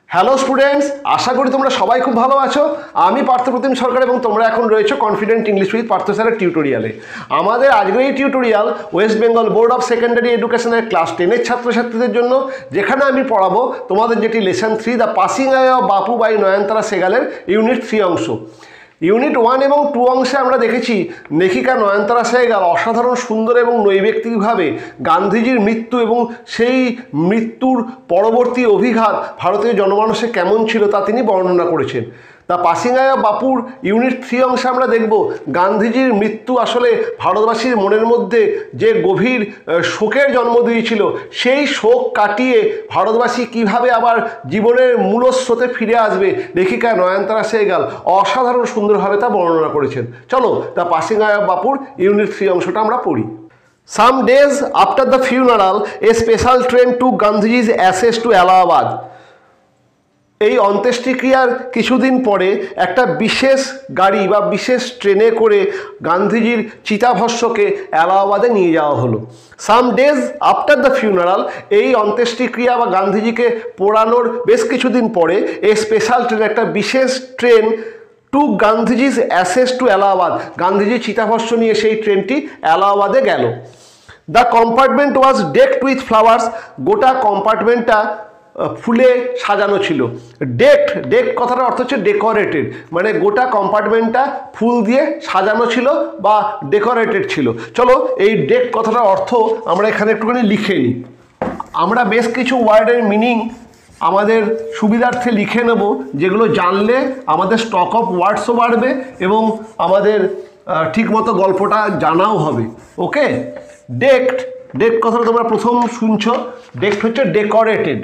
Hello students, আশা করি তোমরা সবাই খুব ভালো আছো। আমি পার্থপ্রতিম সরকার এবং তোমরা এখন রয়েছো কনফিডেন্ট ইংলিশ উইথ পার্থ স্যারের টিউটোরিয়ালে। আমাদের আজকের এই tutorial West Bengal board of secondary এডুকেশনের ক্লাস 10-এর ছাত্রছাত্রীদের জন্য, যেখানে আমি পড়াবো তোমাদের যেটি lesson 3 the passing away of Bapu by Nayantara সেগালের unit 3 অংশ। ইউনিট 1 এবং 2 অংশে আমরা দেখেছি লেখিকা নয়নতারা সেহগাল অসাধারণ সুন্দর এবং নৈবেক্তিকভাবে গান্ধীজির মৃত্যু এবং সেই মৃত্যুর পরবর্তী অভিঘাত ভারতীয় জনমানসে কেমন ছিল তা তিনি বর্ণনা করেছেন। দ্য পাসিং আওয়ে অফ বাপুর ইউনিট 3 অংশে আমরা দেখব গান্ধীজির মৃত্যু আসলে ভারতবাসীর মনের মধ্যে যে গভীর শোকের জন্ম দিয়েছিল, সেই শোক কাটিয়ে ভারতবাসী কিভাবে আবার জীবনের মূলস্রোতে ফিরে আসবে লেখিকা নয়নতারা সেহগাল অসাধারণ সুন্দরভাবে তা বর্ণনা করেছেন। চলো দ্য পাসিং আওয়ে অফ বাপুর ইউনিট 3 অংশটা আমরা পড়ি। Some days after the funeral, a special train took Gandhiji's ashes to Allahabad. এই অন্ত্যেষ্টিক্রিয়ার কিছুদিন পরে একটা বিশেষ গাড়ি বা বিশেষ ট্রেনে করে গান্ধীজির চিতাভস্মকে এলাহাবাদে নিয়ে যাওয়া হলো। Some days after the funeral, এই অন্ত্যেষ্টিক্রিয়া বা গান্ধীজিকে পোড়ানোর বেশ কিছুদিন পরে এই স্পেশাল ট্রেন, একটা বিশেষ train to Gandhiji's ashes to Allahabad, গান্ধীজির চিতাভস্ম নিয়ে সেই ট্রেনটি এলাহাবাদে গেল। The compartment was decked with flowers, গোটা কম্পার্টমেন্টটা ফুলে সাজানো ছিল। ডেক কথাটার অর্থ হচ্ছে ডেকোরেটেড, মানে গোটা কম্পার্টমেন্টটা ফুল দিয়ে সাজানো ছিল বা ডেকোরেটেড ছিল। চলো এই ডেক কথাটার অর্থ আমরা এখানে একটুখানি লিখে নিই। আমরা বেশ কিছু ওয়ার্ডের মিনিং আমাদের সুবিধার্থে লিখে নেব, যেগুলো জানলে আমাদের স্টক অফ ওয়ার্ডসও বাড়বে এবং আমাদের ঠিকমতো গল্পটা জানাও হবে। ওকে, ডেক কথাটা তোমরা প্রথম শুনছো। ডেকড হচ্ছে decorated.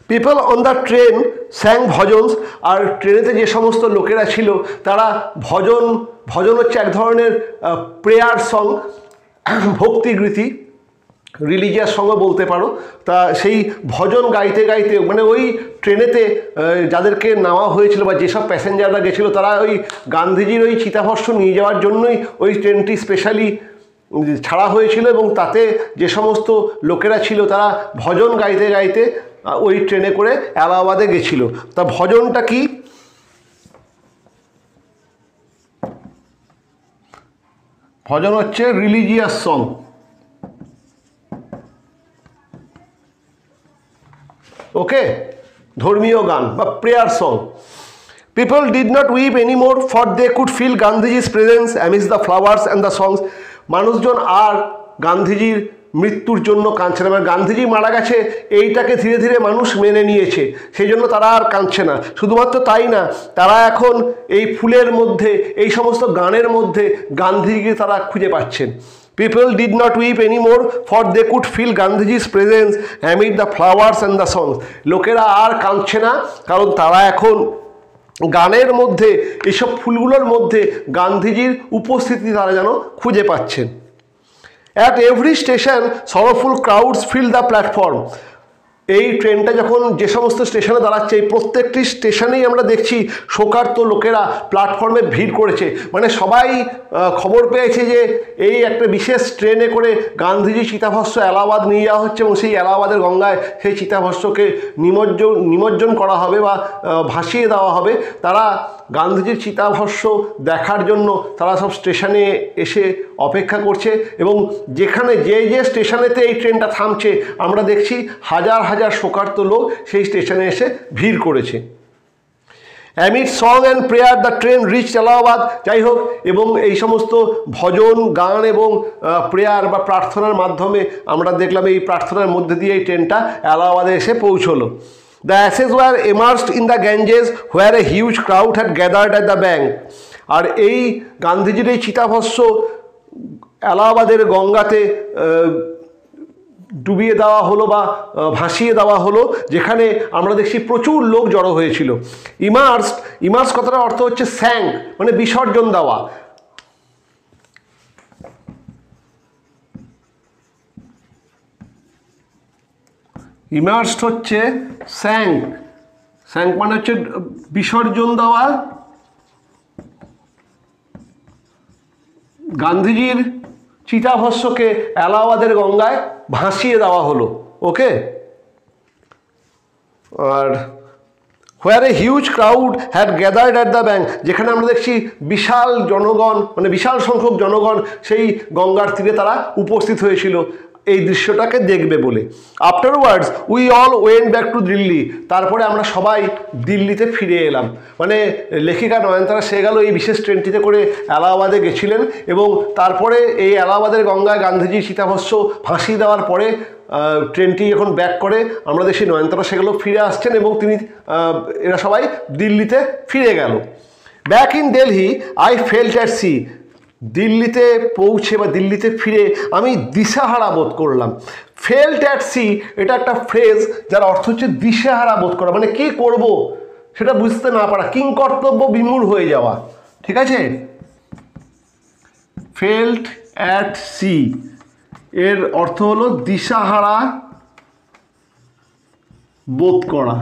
People on the train sang bhajans, আর ট্রেনেতে যে সমস্ত লোকেরা ছিল তারা ভজন হচ্ছে এক ধরনের প্রেয়ার সং, ভক্তিগীতি, রিলিজিয়াস সঙ্গ বলতে পারো। তা সেই ভজন গাইতে গাইতে, মানে ওই ট্রেনেতে যাদেরকে নেওয়া হয়েছিল বা যেসব প্যাসেঞ্জাররা গেছিলো তারা ওই গান্ধীজির ওই চিতাভস্ম নিয়ে যাওয়ার জন্যই ওই ট্রেনটি স্পেশালি ছাড়া হয়েছিল এবং তাতে যে সমস্ত লোকেরা ছিল তারা ভজন গাইতে গাইতে ওই ট্রেনে করে এলাহাবাদে গেছিল। তা ভজনটা কি? ভজন হচ্ছে রিলিজিয়াস সং। ওকে, ধর্মীয় গান বা prayer song. People did not weep anymore for they could feel Gandhiji's presence amidst the flowers and the songs. মানুষজন আর গান্ধীজির মৃত্যুর জন্য কাঁদছে না, মানে গান্ধীজি মারা গেছে এইটাকে ধীরে ধীরে মানুষ মেনে নিয়েছে, সেই জন্য তারা আর কাঁদছে না। শুধুমাত্র তাই না, তারা এখন এই ফুলের মধ্যে, এই সমস্ত গানের মধ্যে গান্ধীজিকে তারা খুঁজে পাচ্ছেন। People did not weep anymore for they could feel Gandhiji's presence amid the flowers and the songs. লোকেরা আর কাঁদছে না, কারণ তারা এখন গানের মধ্যে, এইসব ফুলগুলোর মধ্যে গান্ধীজির উপস্থিতি তারা যেন খুঁজে পাচ্ছেন। At every station, sorrowful crowds fill the platform. এই ট্রেনটা যখন যে সমস্ত স্টেশনে দাঁড়াচ্ছে, এই প্রত্যেকটি স্টেশনেই আমরা দেখছি শোকার্ত লোকেরা প্ল্যাটফর্মে ভিড় করেছে। মানে সবাই খবর পেয়েছে যে এই একটা বিশেষ ট্রেনে করে গান্ধীজি চিতাভস্ম এলাহাবাদ নিয়ে যাওয়া হচ্ছে এবং সেই এলাহাবাদের গঙ্গায় সেই চিতাভস্মকে নিমজ্জন করা হবে বা ভাসিয়ে দেওয়া হবে। তারা গান্ধীজির চিতাভস্ম দেখার জন্য তারা সব স্টেশনে এসে অপেক্ষা করছে এবং যেখানে যে স্টেশনেতে এই ট্রেনটা থামছে আমরা দেখছি হাজার হাজার শোকার্ত লোক সেই স্টেশনে এসে ভিড় করেছে। Amid song and prayer the train reach Allahabad. যাই হোক, এবং এই সমস্ত ভজন গান এবং প্রেয়ার বা প্রার্থনার মাধ্যমে আমরা দেখলাম এই প্রার্থনার মধ্যে দিয়ে এই ট্রেনটা এলাহাবাদে এসে পৌঁছলো। The ashes were immersed in the Ganges where a huge crowd had gathered at the bank. আর এই গান্ধীজির এই চিতাভস্ম এলাহাবাদের গঙ্গাতে ডুবিয়ে দেওয়া হলো বা ভাসিয়ে দেওয়া হলো, যেখানে আমরা দেখছি প্রচুর লোক জড়ো হয়েছিল। ইমার্স কথাটার অর্থ হচ্ছে স্যাঙ্ক, মানে বিসর্জন দেওয়া। ইমার্সড হচ্ছে স্যাঙ্ক, স্যাঙ্ক মানে হচ্ছে বিসর্জন দেওয়া গান্ধীজির চিতাভস্মকে এলাহাবাদের গঙ্গায় ভাসিয়ে দেওয়া হলো। ওকে, আর where a huge crowd had gathered at the bank, যেখানে আমরা দেখছি বিশাল জনগণ, মানে বিশাল সংখ্যক জনগণ সেই গঙ্গার তীরে তারা উপস্থিত হয়েছিল এই দৃশ্যটাকে দেখবে বলে। Afterwards we all went back to Delhi, তারপরে আমরা সবাই দিল্লিতে ফিরে এলাম। মানে লেখিকা নয়নতারা সেহগাল এই বিশেষ ট্রেনটিতে করে এলাহাবাদে গেছিলেন এবং তারপরে এই এলাহাবাদের গঙ্গায় গান্ধীজি চিতাভস্ম ভাসিয়ে দেওয়ার পরে ট্রেনটি যখন ব্যাক করে আমরা দেখি নয়নতারা সেহগালও ফিরে আসছেন এবং তিনি এরা সবাই দিল্লিতে ফিরে গেল। Back in Delhi I felt at sea, দিল্লিতে পৌঁছে বা দিল্লিতে ফিরে আমি দিশাহারা বোধ করলাম। ফেল্ট অ্যাট সি এটা একটা ফ্রেজ যার অর্থ হচ্ছে দিশাহারা বোধ করা, মানে কী করব সেটা বুঝতে না পারা, কিংকর্তব্য বিমূঢ় হয়ে যাওয়া। ঠিক আছে, ফেল্ট অ্যাট সি এর অর্থ হলো দিশাহারা বোধ করা।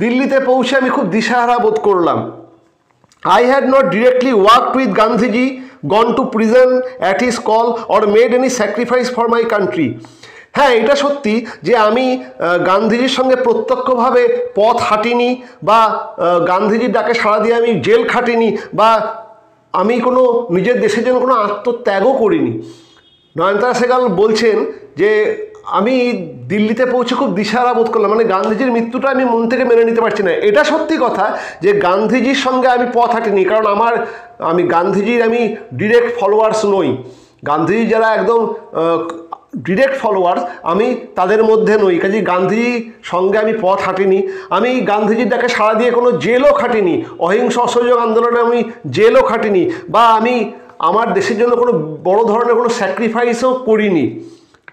দিল্লিতে পৌঁছে আমি খুব দিশাহারা বোধ করলাম। I had not directly worked with Gandhiji, gone to prison at his call or made any sacrifice for my country. হ্যাঁ, এটা সত্যি যে আমি গান্ধীজির সঙ্গে প্রত্যক্ষভাবে পথ হাঁটিনি বা গান্ধীজির ডাকে সাড়া দিয়ে আমি জেল খাটিনি বা আমি কোনো নিজের দেশের জন্য কোনো আত্মত্যাগও করিনি। নয়নতারা সেহগাল বলছেন যে আমি দিল্লিতে পৌঁছে খুব দিশাহারা বোধ করলাম, মানে গান্ধীজির মৃত্যুটা আমি মন থেকে মেনে নিতে পারছি না। এটা সত্যি কথা যে গান্ধীজির সঙ্গে আমি পথ হাঁটিনি, কারণ আমি গান্ধীজির আমি ডিরেক্ট ফলোয়ার্স নই। গান্ধীজির যারা একদম ডিরেক্ট ফলোয়ার্স আমি তাদের মধ্যে নই, কাজে গান্ধীজির সঙ্গে আমি পথ হাঁটিনি। আমি গান্ধীজির ডাকে সাড়া দিয়ে কোনো জেলও খাটিনি, অহিংস অসহযোগ আন্দোলনে আমি জেলও খাটিনি বা আমি আমার দেশের জন্য কোনো বড় ধরনের কোনো স্যাক্রিফাইসও করিনি,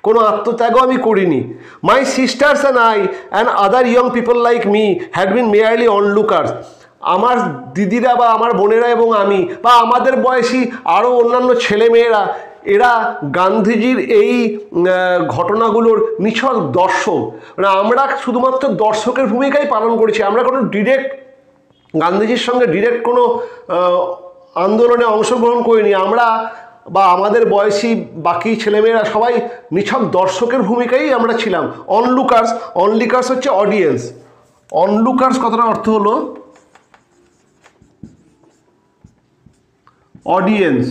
কোনো আত্মত্যাগও আমি করিনি। My sisters and I and other young people like me had been merely onlookers, আমার দিদিরা বা আমার বোনেরা এবং আমি বা আমাদের বয়সী আরও অন্যান্য ছেলেমেয়েরা এরা গান্ধীজির এই ঘটনাগুলোর নিছক দর্শক, মানে আমরা শুধুমাত্র দর্শকের ভূমিকাই পালন করেছি। আমরা কোনো ডিরেক্ট গান্ধীজির সঙ্গে ডিরেক্ট কোনো আন্দোলনে অংশগ্রহণ করিনি। আমরা বা আমাদের বয়সী বাকি ছেলেমেয়েরা সবাই নিছক দর্শকের ভূমিকাই আমরা ছিলাম। অনলুকার্স হচ্ছে অডিয়েন্স। অনলুকার্স কথাটার অর্থ হলো অডিয়েন্স,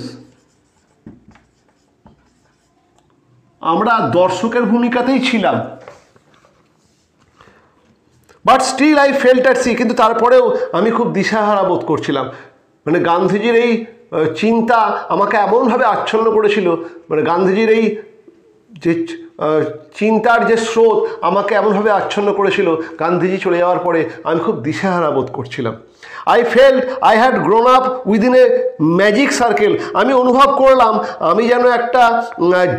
আমরা দর্শকের ভূমিকাতেই ছিলাম। But still I felt at sea, কিন্তু তারপরেও আমি খুব দিশাহারা বোধ করছিলাম। মানে গান্ধীজির এই চিন্তা আমাকে এমনভাবে আচ্ছন্ন করেছিল, মানে গান্ধীজির এই যে চিন্তার যে স্রোত আমাকে এমনভাবে আচ্ছন্ন করেছিল গান্ধীজি চলে যাওয়ার পরে আমি খুব দিশাহারা বোধ করছিলাম। I felt I had grown up within a magic circle, আমি অনুভব করলাম আমি যেন একটা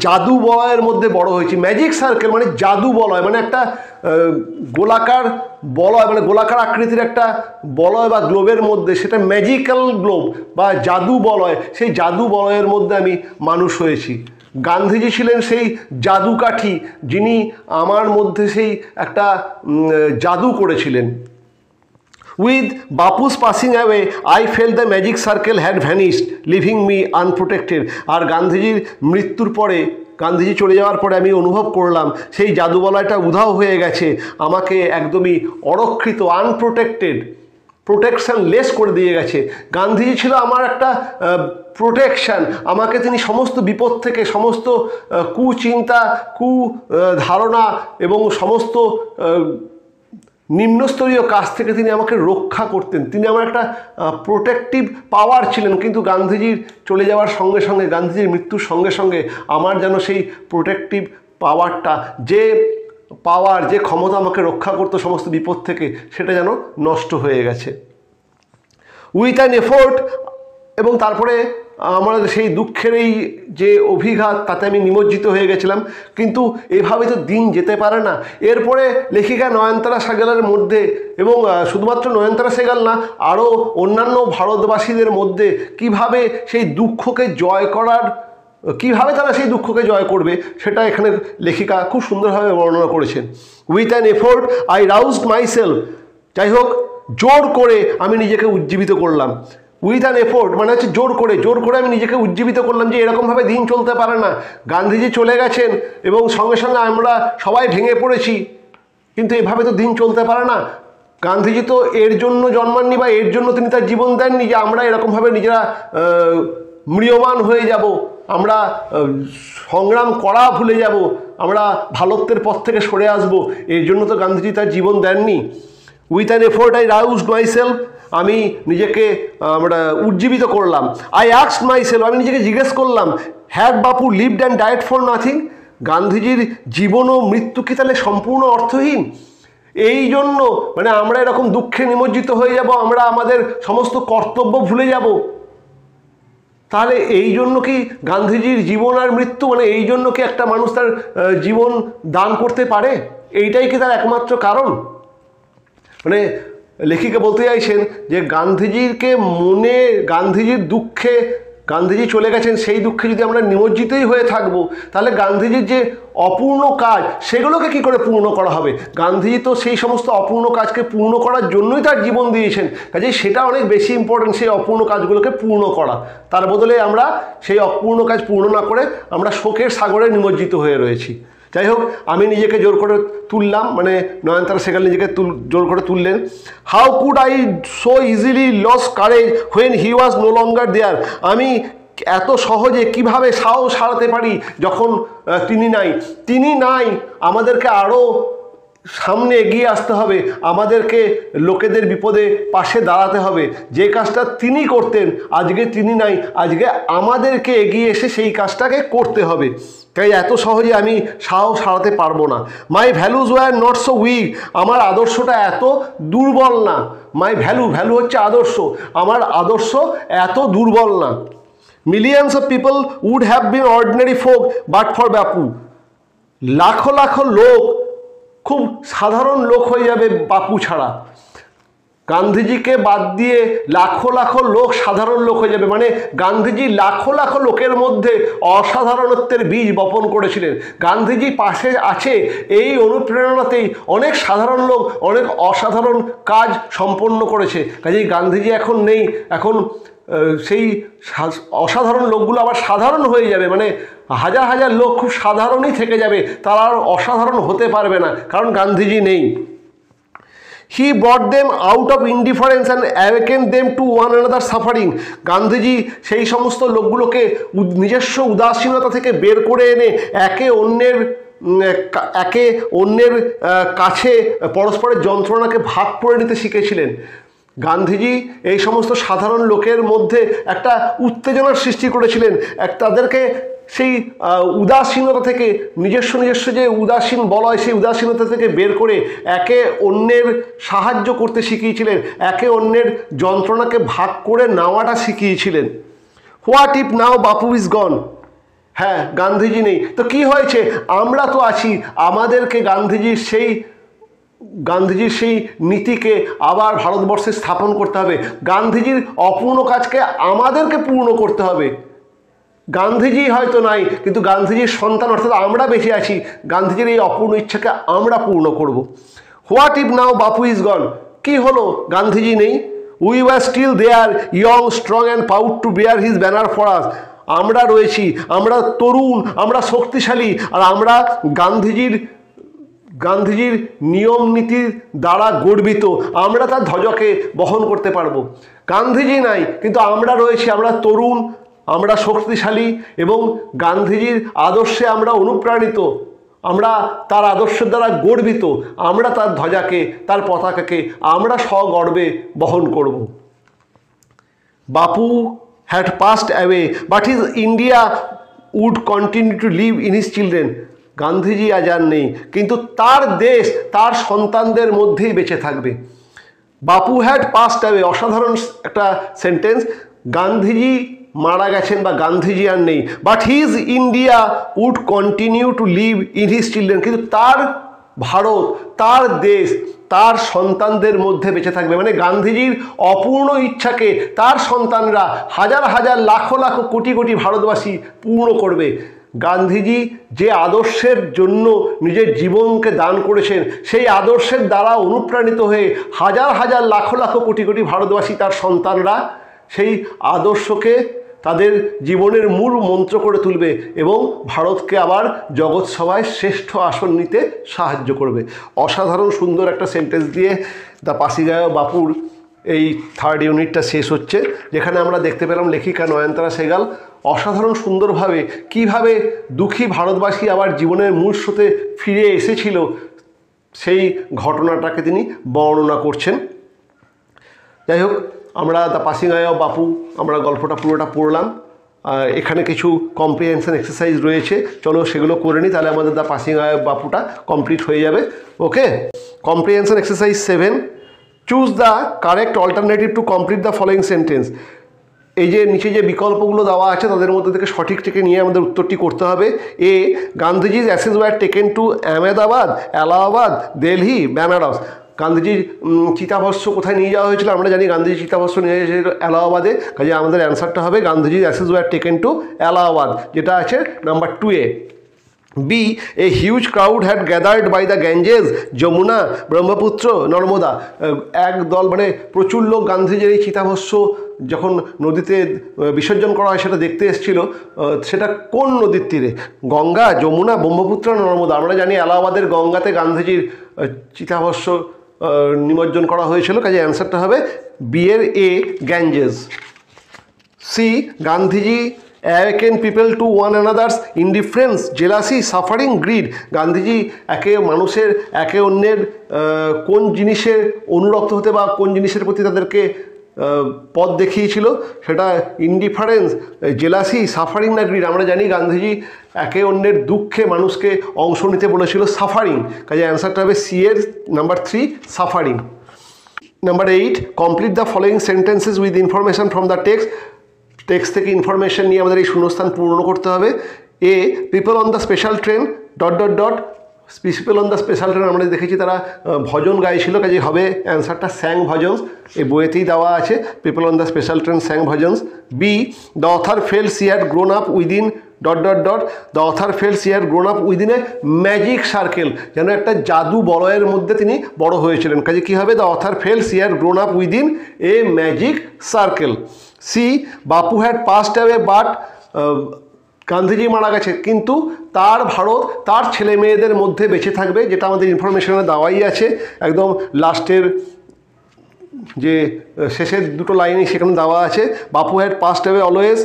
জাদু বলয়ের মধ্যে বড় হয়েছি। ম্যাজিক সার্কেল মানে জাদু বলয়, মানে একটা গোলাকার বলয়, মানে গোলাকার আকৃতির একটা বলয় বা গ্লোবের মধ্যে, সেটা ম্যাজিক্যাল গ্লোব বা জাদু বলয়, সেই জাদু বলয়ের মধ্যে আমি মানুষ হয়েছি। গান্ধীজি ছিলেন সেই জাদুকাঠি যিনি আমার মধ্যে সেই একটা জাদু করেছিলেন। With Bapu's passing away I felt the magic circle had vanished leaving me unprotected. আর গান্ধীজির মৃত্যুর পরে, গান্ধীজি চলে যাওয়ার পরে আমি অনুভব করলাম সেই জাদুবলয়টা উধাও হয়ে গেছে, আমাকে একদমই অরক্ষিত, আনপ্রোটেক্টেড, প্রোটেকশান লেস করে দিয়ে গেছে। গান্ধীজি ছিল আমার একটা প্রোটেকশান, আমাকে তিনি সমস্ত বিপদ থেকে, সমস্ত কুচিন্তা, ধারণা এবং সমস্ত নিম্নস্তরীয় কাজ থেকে তিনি আমাকে রক্ষা করতেন। তিনি আমার একটা প্রোটেক্টিভ পাওয়ার ছিলেন। কিন্তু গান্ধীজির চলে যাওয়ার সঙ্গে সঙ্গে, গান্ধীজির মৃত্যুর সঙ্গে সঙ্গে আমার যেন সেই প্রোটেক্টিভ পাওয়ারটা, যে পাওয়ার, যে ক্ষমতা আমাকে রক্ষা করতো সমস্ত বিপদ থেকে, সেটা যেন নষ্ট হয়ে গেছে। উইথ অ্যান এফোর্ট, এবং তারপরে আমার সেই দুঃখের এই যে অভিঘাত, তাতে আমি নিমজ্জিত হয়ে গেছিলাম। কিন্তু এভাবে তো দিন যেতে পারে না। এরপরে লেখিকা নয়নতারা সেহগালের মধ্যে, এবং শুধুমাত্র নয়নতারা সেহগাল না, আরও অন্যান্য ভারতবাসীদের মধ্যে কিভাবে সেই দুঃখকে জয় করার, কিভাবে তারা সেই দুঃখকে জয় করবে, সেটা এখানে লেখিকা খুব সুন্দরভাবে বর্ণনা করেছেন। With an effort I রাউজড myself, যাই হোক, জোর করে আমি নিজেকে উজ্জীবিত করলাম। উইথ অ্যান এফোর্ট মানে হচ্ছে জোর করে আমি নিজেকে উজ্জীবিত করলাম যে এরকমভাবে দিন চলতে পারে না। গান্ধীজি চলে গেছেন এবং সঙ্গে সঙ্গে আমরা সবাই ভেঙে পড়েছি, কিন্তু এভাবে তো দিন চলতে পারে না। গান্ধীজি তো এর জন্য জন্মাননি বা এর জন্য তিনি তার জীবন দেননি যে আমরা এরকমভাবে নিজেরা ম্রিয়মান হয়ে যাব, আমরা সংগ্রাম করা ভুলে যাব, আমরা ভারতের পথ থেকে সরে আসব। এর জন্য তো গান্ধীজি তার জীবন দেননি। With an effort I রাউজড myself, আমি নিজেকে উজ্জীবিত করলাম। আই আস্কড মাইসেলফ, আমি নিজেকে জিজ্ঞেস করলাম, had Bapu lived and died for nothing, গান্ধীজির জীবন ও মৃত্যু কি তাহলে সম্পূর্ণ অর্থহীন? এই জন্য মানে আমরা এরকম দুঃখে নিমজ্জিত হয়ে যাব, আমরা আমাদের সমস্ত কর্তব্য ভুলে যাব? তাহলে এই জন্য কি গান্ধীজির জীবন আর মৃত্যু মানে এই জন্য কি একটা মানুষ তার জীবন দান করতে পারে? এইটাই কি তার একমাত্র কারণ? মানে লেখিকা বলতে চাইছেন যে গান্ধীজির দুঃখে, গান্ধীজি চলে গেছেন সেই দুঃখে যদি আমরা নিমজ্জিতই হয়ে থাকবো, তাহলে গান্ধীজির যে অপূর্ণ কাজ সেগুলোকে কি করে পূর্ণ করা হবে? গান্ধীজি তো সেই সমস্ত অপূর্ণ কাজকে পূর্ণ করার জন্যই তার জীবন দিয়েছেন, কাজেই সেটা অনেক বেশি ইম্পর্টেন্ট, সেই অপূর্ণ কাজগুলোকে পূর্ণ করা। তার বদলে আমরা সেই অপূর্ণ কাজ পূর্ণ না করে আমরা শোকের সাগরে নিমজ্জিত হয়ে রয়েছি। যাই হোক, আমি নিজেকে জোর করে তুললাম, মানে নয়নতারা সেখানে নিজেকে জোর করে তুললেন। How could I so easily lose courage when he was no longer there, আমি এত সহজে কিভাবে সাহস হারাতে পারি যখন তিনি নাই। আমাদেরকে আরও সামনে এগিয়ে আসতে হবে, আমাদেরকে লোকেদের বিপদে পাশে দাঁড়াতে হবে। যে কাজটা তিনি করতেন আজকে তিনি নাই, আজকে আমাদেরকে এগিয়ে এসে সেই কাজটাকে করতে হবে। তাই এত সহজে আমি সাহস হারাতে পারবো না। My values were not so weak, আমার আদর্শটা এত দুর্বল না। মাই ভ্যালু হচ্ছে আদর্শ, আমার আদর্শ এত দুর্বল না। Millions of people would have been ordinary folk but for Bapu, লাখো লাখো লোক খুব সাধারণ লোক হয়ে যাবে বাপু ছাড়া। গান্ধীজিকে বাদ দিয়ে লাখো লাখো লোক সাধারণ লোক হয়ে যাবে, মানে গান্ধীজি লাখো লাখো লোকের মধ্যে অসাধারণত্বের বীজ বপন করেছিলেন। গান্ধীজি পাশে আছে এই অনুপ্রেরণাতেই অনেক সাধারণ লোক অনেক অসাধারণ কাজ সম্পন্ন করেছে। কাজেই গান্ধীজি এখন নেই, এখন সেই অসাধারণ লোকগুলো আবার সাধারণ হয়ে যাবে, মানে হাজার হাজার লোক খুব সাধারণই থেকে যাবে, তারা আর অসাধারণ হতে পারবে না, কারণ গান্ধীজি নেই। He brought them out of indifference and awakened them to one another suffering. Gandhiji সেই সমস্ত লোকগুলোকে নিজস্ব উদাসীনতা থেকে বের করে এনে একে অন্যের কাছে পরস্পরের যন্ত্রণাকে ভাগ করে নিতে শিখেছিলেন। গান্ধীজি এই সমস্ত সাধারণ লোকের মধ্যে একটা উত্তেজনার সৃষ্টি করেছিলেন, তাদেরকে সেই উদাসীনতা থেকে নিজস্ব যে উদাসীন বলয় সেই উদাসীনতা থেকে বের করে একে অন্যের সাহায্য করতে শিখিয়েছিলেন, একে অন্যের যন্ত্রণাকে ভাগ করে নেওয়াটা শিখিয়েছিলেন। What if now Bapu is গন, হ্যাঁ গান্ধীজি নেই তো কি হয়েছে, আমরা তো আছি। আমাদেরকে গান্ধীজির সেই নীতিকে আবার ভারতবর্ষে স্থাপন করতে হবে। গান্ধীজির অপূর্ণ কাজকে আমাদেরকে পূর্ণ করতে হবে। গান্ধীজি হয়তো নাই, কিন্তু গান্ধীজির সন্তান অর্থাৎ আমরা বেঁচে আছি, গান্ধীজির এই অপূর্ণ ইচ্ছাকে আমরা পূর্ণ করব। What if now Bapu is গন, কি হলো গান্ধীজি নেই? We were still there, young strong and proud to bear his banner for us, আমরা রয়েছি, আমরা তরুণ, আমরা শক্তিশালী, আর আমরা গান্ধীজির নিয়ম নীতির দ্বারা গর্বিত, আমরা তার ধ্বজাকে বহন করতে পারবো। গান্ধীজি নাই, কিন্তু আমরা রয়েছি, আমরা তরুণ, আমরা শক্তিশালী এবং গান্ধীজির আদর্শে আমরা অনুপ্রাণিত, আমরা তার আদর্শের দ্বারা গর্বিত, আমরা তার ধ্বজাকে, তার পতাকাকে আমরা সগর্বে বহন করব। Bapu had passed away but his India would continue to live in his children, Gandhiji আজ আর নেই, কিন্তু তার দেশ তার সন্তানদের মধ্যেই বেঁচে থাকবে। বাপু হ্যাড পাসড অ্যাওয়ে, অসাধারণ একটা সেন্টেন্স। গান্ধীজি মারা গেছেন বা গান্ধীজি আর নেই, but his India would continue to live in his children, কিন্তু তার ভারত, তার দেশ তার সন্তানদের মধ্যে বেঁচে থাকবে। মানে গান্ধীজির অপূর্ণ ইচ্ছাকে তার সন্তানরা হাজার হাজার লাখো লাখো কোটি কোটি ভারতবাসী পূর্ণ করবে। গান্ধীজি যে আদর্শের জন্য নিজের জীবনকে দান করেছেন, সেই আদর্শের দ্বারা অনুপ্রাণিত হয়ে হাজার হাজার লাখ লাখ কোটি কোটি ভারতবাসী তার সন্তানরা সেই আদর্শকে তাদের জীবনের মূল মন্ত্র করে তুলবে এবং ভারতকে আবার জগৎ সভায় শ্রেষ্ঠ আসন নিতে সাহায্য করবে। অসাধারণ সুন্দর একটা সেন্টেন্স দিয়ে দ্য পাসিঘাট বাপুর এই থার্ড ইউনিটটা শেষ হচ্ছে, যেখানে আমরা দেখতে পেলাম লেখিকা নয়নতারা সেহগাল অসাধারণ সুন্দরভাবে কিভাবে দুঃখী ভারতবাসী আবার জীবনের মূল স্রোতে ফিরে এসেছিল সেই ঘটনাটাকে তিনি বর্ণনা করছেন। যাই হোক, আমরা দ্য পাসিং আই অফ বাপু আমরা গল্পটা পুরোটা পড়লাম। এখানে কিছু কম্প্রিহেনশন এক্সারসাইজ রয়েছে, চলো সেগুলো করে নিই, তাহলে আমাদের দ্য পাসিং আই অফ বাপুটা কমপ্লিট হয়ে যাবে। Okay, comprehension exercise 7, choose the correct alternative to complete the following sentence. এই যে নিচে যে বিকল্পগুলো দেওয়া আছে তাদের মধ্যে থেকে সঠিক থেকে নিয়ে আমাদের উত্তরটি করতে হবে। এ, গান্ধীজির ashes were taken to Ahmedabad, Allahabad, Delhi, Benares. গান্ধীজির চিতাভস্ম কোথায় নিয়ে যাওয়া হয়েছিল? আমরা জানি গান্ধীজি চিতাভস্ম নিয়ে যাওয়া এলাহাবাদে, কাজে আমাদের অ্যান্সারটা হবে গান্ধীজির ashes were taken to Allahabad, যেটা আছে number 2A। B, a huge crowd had gathered by the Ganges, Yamuna, Brahmaputra, Narmada. একদল মানে প্রচুর লোক গান্ধীজির এই চিতাভস্ম যখন নদীতে বিসর্জন করা হয় সেটা দেখতে এসেছিল। সেটা কোন নদীর তীরে? গঙ্গা, যমুনা, ব্রহ্মপুত্র, নর্মদা। আমরা জানি এলাহাবাদের গঙ্গাতে গান্ধীজির চিতাভস্ম নিমজ্জন করা হয়েছিল, কাজে অ্যান্সারটা হবে বি এর A, Ganges. C, Gandhiji awaken people to one another's indifference, jealousy, suffering, greed। Gandhiji মানুষের একে অন্যের কোন জিনিসের অনুরক্ত হতে বা কোন জিনিসের প্রতি তাদেরকে পথ দেখিয়েছিল? সেটা ইনডিফারেন্স, জেলাসি, সাফারিং না গ্রিড? আমরা জানি গান্ধীজি একে অন্যের দুঃখে মানুষকে অংশ নিতে বলেছিল, সাফারিং, কাজে অ্যান্সারটা হবে সি এর number 3, suffering. Number 8, complete the following sentences with information from the text থেকে ইনফরমেশন নিয়ে আমাদের এই শূন্যস্থান পূরণ করতে হবে। A, people on the special train ... people on the special train আমরা দেখেছি তারা ভজন গাইছিল, কাজে হবে অ্যান্সারটা স্যাং ভজনস। এই বইয়েতেই দেওয়া আছে people on the special train sang bhajans. B, the author feels he had grown up within ... the author feels he had grown up within a magic circle, যেন একটা জাদু বলয়ের মধ্যে তিনি বড় হয়েছিলেন, কাজে কী হবে? The author feels he had grown up within a magic circle. C, Bapu had passed away but... Gandhiji মারা গেছে কিন্তু তার ভারত তার ছেলে মেয়েদের মধ্যে বেঁচে থাকবে, যেটা আমাদের ইনফরমেশনে দেওয়াই আছে একদম লাস্টের যে শেষের দুটো লাইনে সেখানে দেওয়া আছে। বাপু had passed away always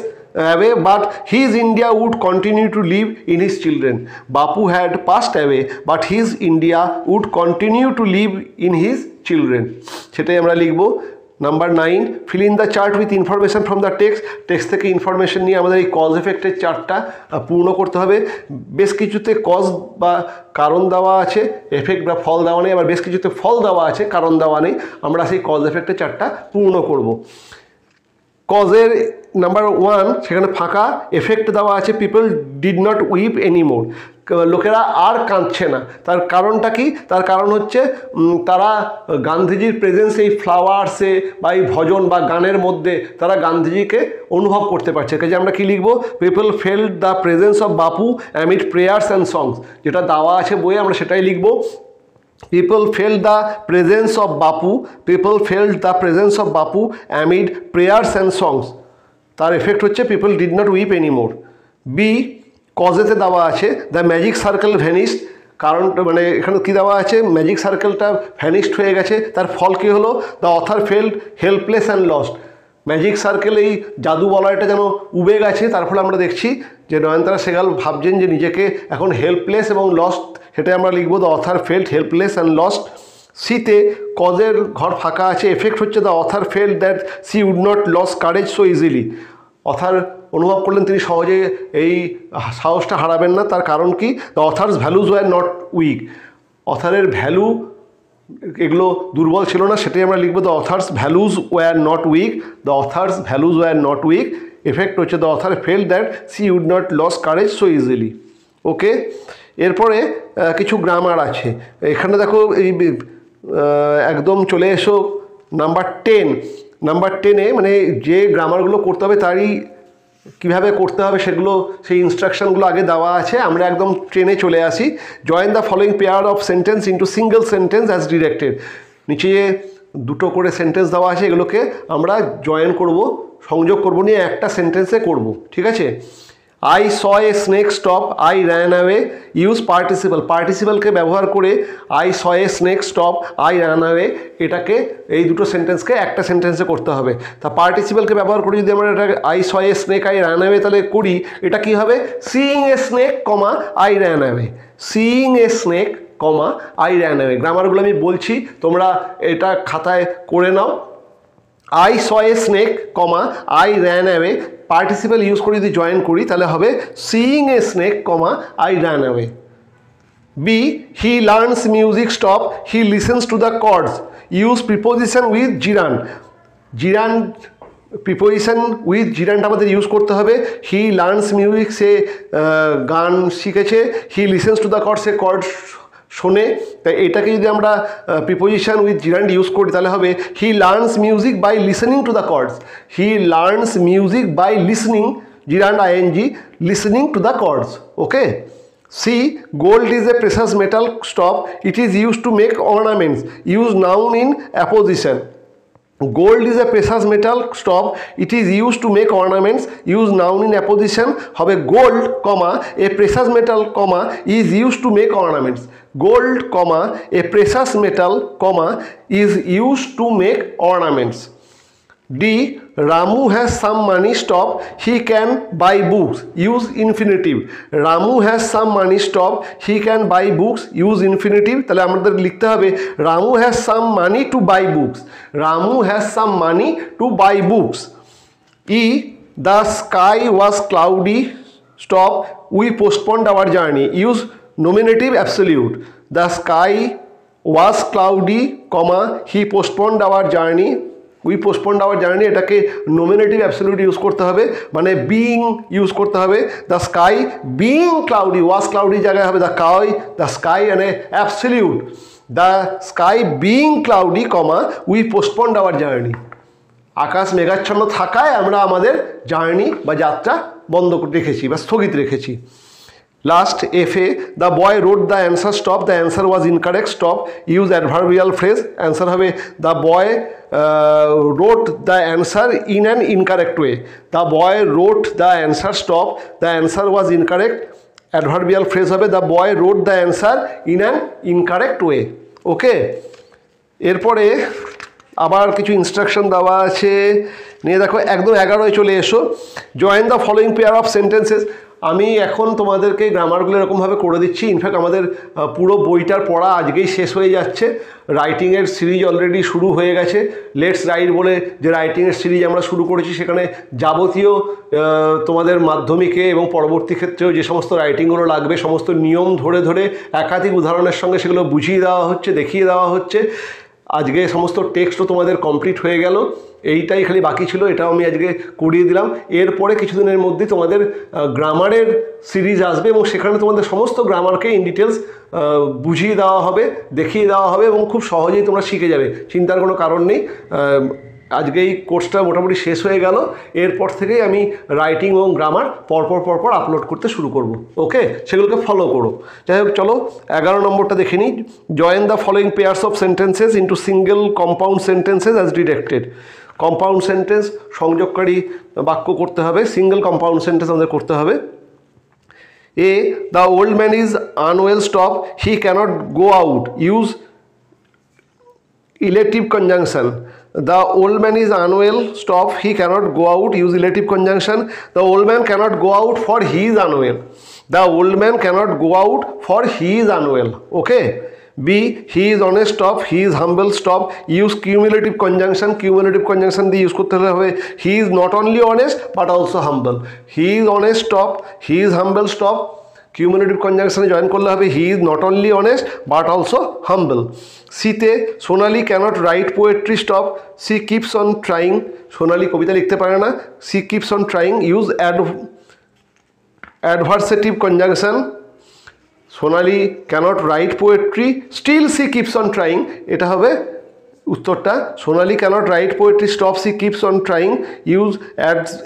away but his India would continue to live in his children. Bapu had passed away but his India would continue to live in his children. সেটাই আমরা লিখব। Number 9, fill in the chart with information from the text থেকে information নিয়ে আমাদের এই cause এফেক্টের চার্টটা পূর্ণ করতে হবে। বেশ কিছুতে কজ বা কারণ দেওয়া আছে, এফেক্ট বা ফল দেওয়া নেই, আবার বেশ কিছুতে ফল দেওয়া আছে, কারণ দেওয়া নেই। আমরা সেই কজ এফেক্টের চার্টটা পূর্ণ করব। কজের নাম্বার 1 সেখানে ফাঁকা, এফেক্ট দেওয়া আছে people did not weep anymore, লোকেরা আর কাঁদছে না। তার কারণটা কি? তার কারণ হচ্ছে তারা গান্ধীজির প্রেজেন্স এই ফ্লাওয়ার্সে বা এই ভজন বা গানের মধ্যে তারা গান্ধীজিকে অনুভব করতে পারছে। কাজে আমরা কি লিখব? People felt the presence of Bapu amid prayers and songs, যেটা দেওয়া আছে বইয়ে আমরা সেটাই লিখব। People felt the presence of Bapu. People felt the presence of Bapu amid prayers and songs. তার এফেক্ট হচ্ছে people did not weep anymore. B, কজেতে দেওয়া আছে দ্য ম্যাজিক সার্কেল ভ্যানিশড, কারণ মানে এখানে কী দেওয়া আছে? ম্যাজিক সার্কেলটা ভ্যানিশড হয়ে গেছে, তার ফল কী হলো? The author felt helpless and lost. Magic circle এই জাদু বলয়টা যেন উবে গেছে, তার ফলে আমরা দেখছি যে নয়নতারা সেহগাল ভাবছেন যে নিজেকে এখন হেল্পলেস এবং লস্ট, সেটাই আমরা লিখব the author felt helpless and lost. সিতে কজের ঘর ফাঁকা আছে, এফেক্ট হচ্ছে the author felt that she would not lose courage so easily. Author অনুভব করলেন তিনি সহজে এই সাহসটা হারাবেন না, তার কারণ কি? The author's values were not weak, অথারের ভ্যালু এগুলো দুর্বল ছিল না, সেটাই আমরা লিখবো the author's values were not weak. The author's values were not weak, effect হচ্ছে the author felt that she would not lose courage so easily. Okay, এরপরে কিছু গ্রামার আছে এখানে, দেখো এই একদম চলে এসো নাম্বার 10। নাম্বার 10-এ মানে যে গ্রামারগুলো করতে হবে তারই কীভাবে করতে হবে সেগুলো, সেই ইনস্ট্রাকশনগুলো আগে দেওয়া আছে। আমরা একদম ট্রেনে চলে আসি। Join the following pair of sentence into single sentence as directed. নিচে দুটো করে সেন্টেন্স দেওয়া আছে, এগুলোকে আমরা জয়েন করব, সংযোগ করব, নিয়ে একটা সেন্টেন্সে করব, ঠিক আছে। I saw a snake stop, I ran away, use participle. পার্টিসিপালকে ব্যবহার করে I saw a snake stop, I ran away, এটাকে এই দুটো সেন্টেন্সকে একটা সেন্টেন্সে করতে হবে। তা পার্টিসিপালকে ব্যবহার করে যদি আমরা এটা I saw a snake, I ran away তাহলে করি, এটা কি হবে? Seeing a snake, comma I ran away. Seeing a snake, comma I ran away. গ্রামারগুলো আমি বলছি, তোমরা এটা খাতায় করে নাও। I saw a snake, comma I ran away, participle use করে যদি জয়েন করি তাহলে হবে seeing a snake, comma I ran away. B, he learns music stop, he listens to the chords, use preposition with gerund. Gerund, preposition with জিরানটা আমাদের use করতে হবে। He learns music, সে গান শিখেছে। He listens to the chords, সে chord শোনে। তাই এটাকে যদি আমরা প্রিপোজিশন উইথ জিরান্ড ইউজ করি তাহলে হবে he learns music by listening to the chords. He learns music by listening, gerund ING, listening to the chords. Okay. C, gold is a precious metal stop, it is use to make ornaments, use noun in apposition. Gold is a precious metal stop, it is used to make ornaments, use noun in apposition, হবে gold, comma a precious metal, comma is used to make ornaments. Gold, comma a precious metal, comma is used to make ornaments. D, Ramu has some money stop, he can buy books, use infinitive. Ramu has some money stop, he can buy books, use infinitive. তাহলে আমাদের লিখতে হবে Ramu has some money to buy books. Ramu has some money to buy books. E, the sky was cloudy stop, we postponed our journey, use nominative absolute. The sky was cloudy, comma he postponed our journey, we postponed our journey, এটাকে নোমিনেটিভ absolute use করতে হবে, মানে being use করতে হবে। The sky being cloudy, was cloudy জায়গায় হবে the sky মানে absolute. The sky being cloudy, comma we postponed our journey. আকাশ মেঘাচ্ছন্ন থাকায় আমরা আমাদের জার্নি বা যাত্রা বন্ধ রেখেছি বা স্থগিত রেখেছি। Last, F, the boy wrote the answer stop, the answer was incorrect stop, use adverbial phrase. Answer হবে the boy wrote the answer in an incorrect way. The boy wrote the answer stop, the answer was incorrect. Adverbial phrase হবে the boy wrote the answer in an incorrect way. ওকে, এরপরে আবার কিছু instruction দেওয়া আছে, নিয়ে দেখো একদম 11 চলে এসো। Join the following pair of sentences. আমি এখন তোমাদেরকে গ্রামারগুলো এরকমভাবে করে দিচ্ছি। ইনফ্যাক্ট আমাদের পুরো বইটার পড়া আজকেই শেষ হয়ে যাচ্ছে। রাইটিংয়ের সিরিজ অলরেডি শুরু হয়ে গেছে। লেটস রাইট বলে যে রাইটিংয়ের সিরিজ আমরা শুরু করেছি, সেখানে যাবতীয় তোমাদের মাধ্যমিকে এবং পরবর্তী ক্ষেত্রেও যে সমস্ত রাইটিংগুলো লাগবে সমস্ত নিয়ম ধরে ধরে একাধিক উদাহরণের সঙ্গে সেগুলো বুঝিয়ে দেওয়া হচ্ছে, দেখিয়ে দেওয়া হচ্ছে। আজকে সমস্ত টেক্সটও তোমাদের কমপ্লিট হয়ে গেল, এইটাই খালি বাকি ছিল, এটাও আমি আজকে করিয়ে দিলাম। এরপরে কিছুদিনের মধ্যে তোমাদের গ্রামারের সিরিজ আসবে এবং সেখানে তোমাদের সমস্ত গ্রামারকে ইন ডিটেলস বুঝিয়ে দেওয়া হবে, দেখিয়ে দেওয়া হবে এবং খুব সহজেই তোমরা শিখে যাবে, চিন্তার কোনো কারণ নেই। আজকে এই কোর্সটা মোটামুটি শেষ হয়ে গেল। এরপর থেকেই আমি রাইটিং এবং গ্রামার পরপর আপলোড করতে শুরু করব। ওকে, সেগুলোকে ফলো করো। যাই হোক, চলো 11 নম্বরটা দেখে নিই। Join the following pairs of sentences into single compound sentences as directed. Compound sentence সংযোগকারী বাক্য করতে হবে, সিঙ্গেল কম্পাউন্ড সেন্টেন্স আমাদের করতে হবে। A, the old man is unwell stop, he cannot go out, use illative conjunction. The old man is unwell, stop, he cannot go out, use relative conjunction. The old man cannot go out for he is unwell. The old man cannot go out for he is unwell. Okay. B, he is honest, stop, he is humble, stop, use cumulative conjunction. Cumulative conjunction দিয়ে use করতে হবে he is not only honest but also humble. He is honest, stop, he is humble, stop. Cumulative কনজাংশনে join করলে হবে he is not only honest but also humble. সিতে, Sonali cannot write poetry stop, she keeps on trying. Sonali কবিতা লিখতে পারে না, she keeps on trying, use adversative conjunction. Sonali cannot write poetry, still she keeps on trying, এটা হবে উত্তরটা Sonali cannot write poetry stop she keeps on trying use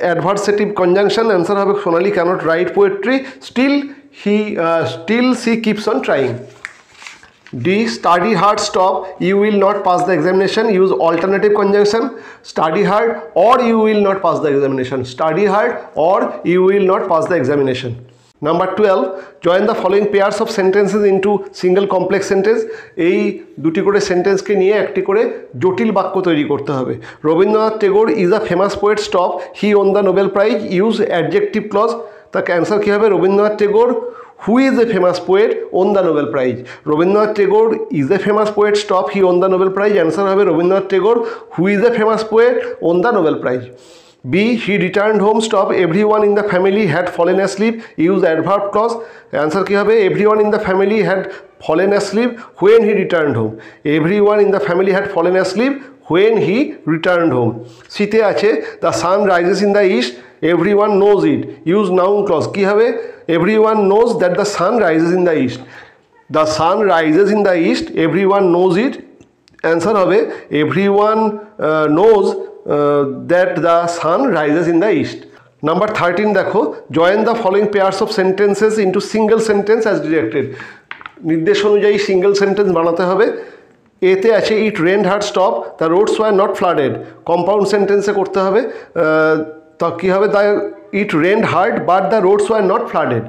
adversative conjunction. Answer হবে Sonali cannot write poetry still she keeps on trying. D study hard stop you will not pass the examination use alternative conjunction. Study hard or you will not pass the examination, study hard or you will not pass the examination. Number 12, join the following pairs of sentences into single complex sentence. এই দুটি করে সেন্টেন্সকে নিয়ে একটি করে জটিল বাক্য তৈরি করতে হবে। Rabindranath Tagore is a famous poet stop he won the Nobel prize use adjective clause. তার অ্যান্সার কী হবে? Rabindranath Tagore who is a famous poet won the Nobel prize. Rabindranath Tagore is a famous poet stop he won the Nobel prize. Answer হবে Rabindranath Tagore who is a famous poet won the Nobel prize. B, he returned home stop everyone in the family had fallen asleep use adverb clause. Answer কি হবে? everyone in the family had fallen asleep when he returned home. Everyone in the family had fallen asleep when he returned home. শীতে আছে the sun rises in the east everyone knows it use noun clause. কি হবে? everyone knows that the sun rises in the east. The sun rises in the east everyone knows it. Answer হবে everyone knows that the sun rises in the east. Number 13 দেখো, join the following pairs of sentences into single sentence as directed. নির্দেশ অনুযায়ী single sentence বানাতে হবে। এতে আছে it rained hard stop the roads were not flooded, compound সেন্টেন্সে করতে হবে। তা কী হবে? The it rained hard but the roads were not flooded.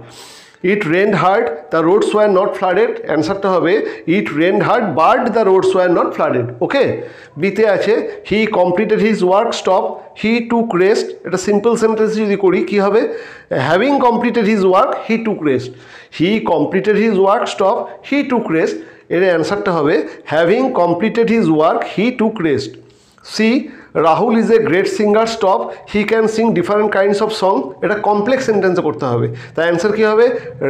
It rained hard the roads were not flooded. অ্যান্সারটা হবে it rained hard but the roads were not flooded. Okay. বিতে আছে he completed his work stop he took rest. এটা simple sentence যদি করি কী হবে? Having completed his work he took rest. He completed his work stop he took rest. এর অ্যান্সারটা হবে having completed his work he took rest. C Rahul is a great singer stop he can sing different kinds of song. এটা complex সেন্টেন্সে করতে হবে। তাই answer কী হবে?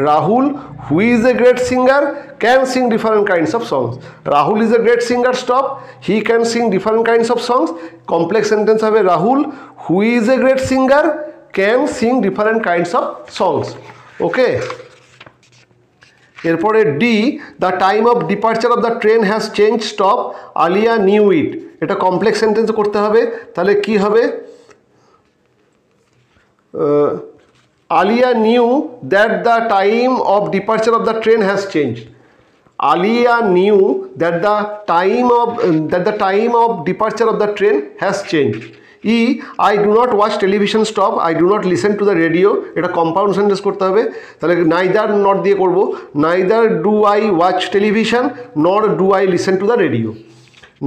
Rahul who is a great singer can sing different kinds of songs. Rahul is a great singer stop he can sing different kinds of songs. Complex sentence হবে Rahul who is a great singer can sing different kinds of songs. Okay. এরপরে D the time of departure of the train has change stop আলিয়া knew it. এটা complex sentence করতে হবে। তাহলে কি হবে? আলিয়া knew that the time of departure of the train has change. আলিয়া knew that the time of departure of the train has change. E I do not watch television stop I do not listen to the radio. এটা compound sentence করতে হবে। তাহলে neither not দিয়ে করব, neither do I watch television nor do I listen to the radio.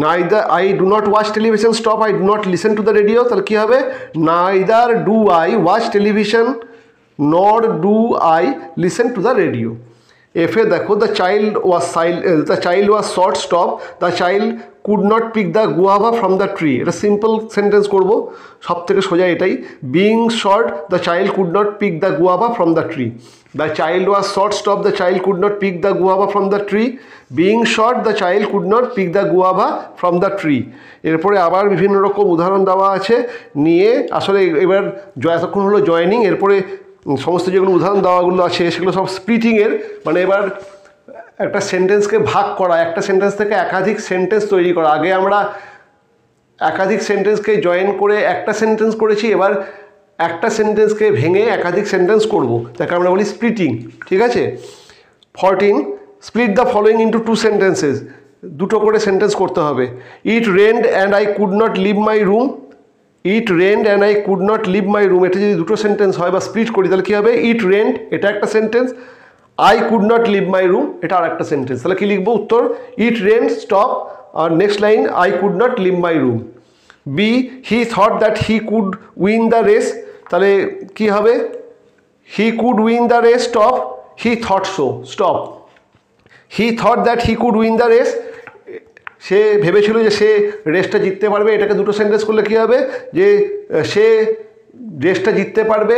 Neither I do not watch television stop I do not listen to the radio. তাহলে কী হবে? Neither do I watch television nor do I listen to the radio. F দেখো the child was short stop the child could not pick the guava from the tree. এটা simple sentence করব, সব থেকে সোজা এটাই। Being short the child could not pick the guava from the tree. The child was short stop the child could not pick the guava from the tree. Being short the child could not pick the guava from the tree. এরপরে আবার বিভিন্ন রকম উদাহরণ দেওয়া আছে নিয়ে আসলে এবার এতক্ষণ হলো জয়েনিং। এরপরে সমস্ত যেগুলো উদাহরণ দেওয়াগুলো আছে সেগুলো সব স্প্লিটিংয়ের, মানে এবার একটা সেন্টেন্সকে ভাগ করা, একটা সেন্টেন্স থেকে একাধিক সেন্টেন্স তৈরি করা। আগে আমরা একাধিক সেন্টেন্সকে জয়েন করে একটা সেন্টেন্স করেছি, এবার একটা সেন্টেন্সকে ভেঙে একাধিক সেন্টেন্স করব, যাকে আমরা বলি স্প্লিটিং। ঠিক আছে। 14 split the following into two sentences. দুটো করে সেন্টেন্স করতে হবে। It rained and I could not leave my room. It rained and I could not leave my room. এটা যদি দুটো সেন্টেন্স হয় বা স্প্লিট করি তাহলে কী হবে? ইট রেন্ড এটা একটা sentence, I could not leave my room এটা আর একটা সেন্টেন্স। তাহলে কী লিখবো? উত্তর ইট রেন্ড স্টপ আর next line I could not leave my room. B he thought that he could win the race. তাহলে কী হবে? He could win the race stop he thought so stop. He thought that he could win the race. সে ভেবেছিল যে সে রেসটা জিততে পারবে। এটাকে দুটো সেন্টেন্স করলে কী হবে? যে সে রেসটা জিততে পারবে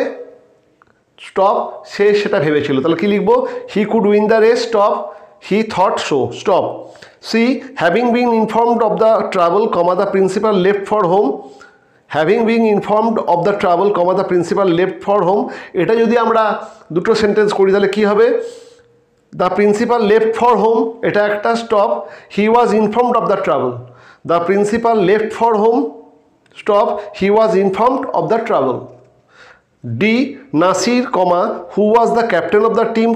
স্টপ সে সেটা ভেবেছিল। তাহলে কী লিখবো? হি could win the race stop he thought so stop. C having been informed of the travel comma the principal left for home. Having been informed of the travel comma the principal left for home. এটা যদি আমরা দুটো sentence করি তাহলে কী হবে? The principal left for home এটা একটা stop, he was informed of the travel. The principal left for home, stop, he was informed of the travel. D, Nasir, who was the captain of the team,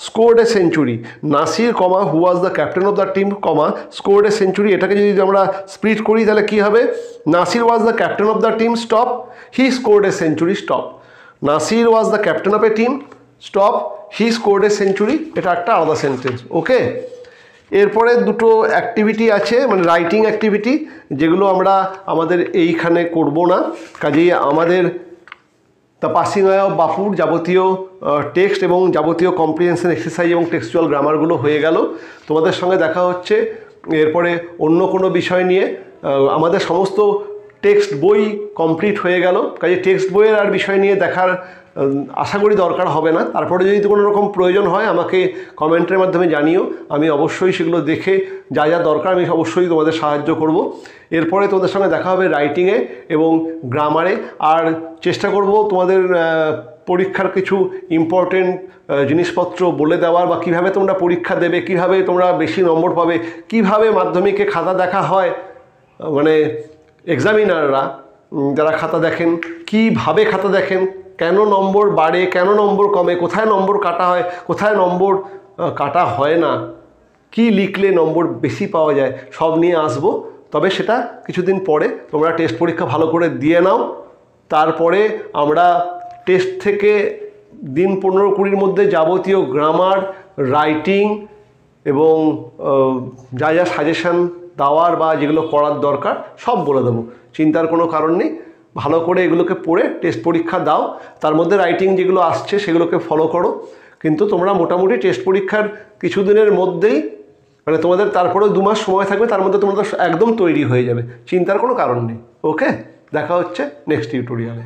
scored a century. Nasir, who was the captain of the team, scored a century. এটাকে যদি আমরা split করি তাহলে কী হবে? Nasir was the captain of the team, stop, he scored a century, stop. Nasir was the captain of A team, stop, he scored a century. এটা একটা আলাদা সেন্টেন্স। ওকে, এরপরে দুটো অ্যাক্টিভিটি আছে, মানে রাইটিং অ্যাক্টিভিটি, যেগুলো আমরা আমাদের এইখানে করব না। কাজেই আমাদের দ্য পাসিং অ্যাওয়ে অফ বাপুর যাবতীয় টেক্সট এবং যাবতীয় কম্প্রিহেনশন এক্সারসাইজ এবং টেক্সচুয়াল গ্রামারগুলো হয়ে গেল। তোমাদের সঙ্গে দেখা হচ্ছে এরপরে অন্য কোনো বিষয় নিয়ে। আমাদের সমস্ত টেক্সট বই কমপ্লিট হয়ে গেল, কাজে টেক্সট বইয়ের আর বিষয় নিয়ে দেখার আশা করি দরকার হবে না। তারপরে যদি কোনো রকম প্রয়োজন হয় আমাকে কমেন্টের মাধ্যমে জানিও, আমি অবশ্যই সেগুলো দেখে যা যা দরকার আমি অবশ্যই তোমাদের সাহায্য করব। এরপরে তোমাদের সঙ্গে দেখা হবে রাইটিংয়ে এবং গ্রামারে। আর চেষ্টা করব তোমাদের পরীক্ষার কিছু ইম্পর্টেন্ট জিনিসপত্র বলে দেওয়ার, বা কীভাবে তোমরা পরীক্ষা দেবে, কিভাবে তোমরা বেশি নম্বর পাবে, কিভাবে মাধ্যমিকে খাতা দেখা হয়, মানে এক্সামিনাররা যারা খাতা দেখেন কীভাবে খাতা দেখেন, কেন নম্বর বাড়ে, কেন নম্বর কমে, কোথায় নম্বর কাটা হয়, কোথায় নম্বর কাটা হয় না, কি লিখলে নম্বর বেশি পাওয়া যায়, সব নিয়ে আসবো। তবে সেটা কিছুদিন পরে, তোমরা টেস্ট পরীক্ষা ভালো করে দিয়ে নাও। তারপরে আমরা টেস্ট থেকে দিন 15-20-র মধ্যে যাবতীয় গ্রামার, রাইটিং এবং যা যা সাজেশান দেওয়ার বা যেগুলো করার দরকার সব বলে দেবো। চিন্তার কোনো কারণ নেই। ভালো করে এগুলোকে পড়ে টেস্ট পরীক্ষা দাও। তার মধ্যে রাইটিং যেগুলো আসছে সেগুলোকে ফলো করো। কিন্তু তোমরা মোটামুটি টেস্ট পরীক্ষার কিছুদিনের মধ্যেই, মানে তোমাদের তারপরেও 2 মাস সময় থাকবে, তার মধ্যে তোমরা একদম তৈরি হয়ে যাবে। চিন্তার কোনো কারণ নেই। ওকে, দেখা হচ্ছে নেক্সট টিউটোরিয়ালে।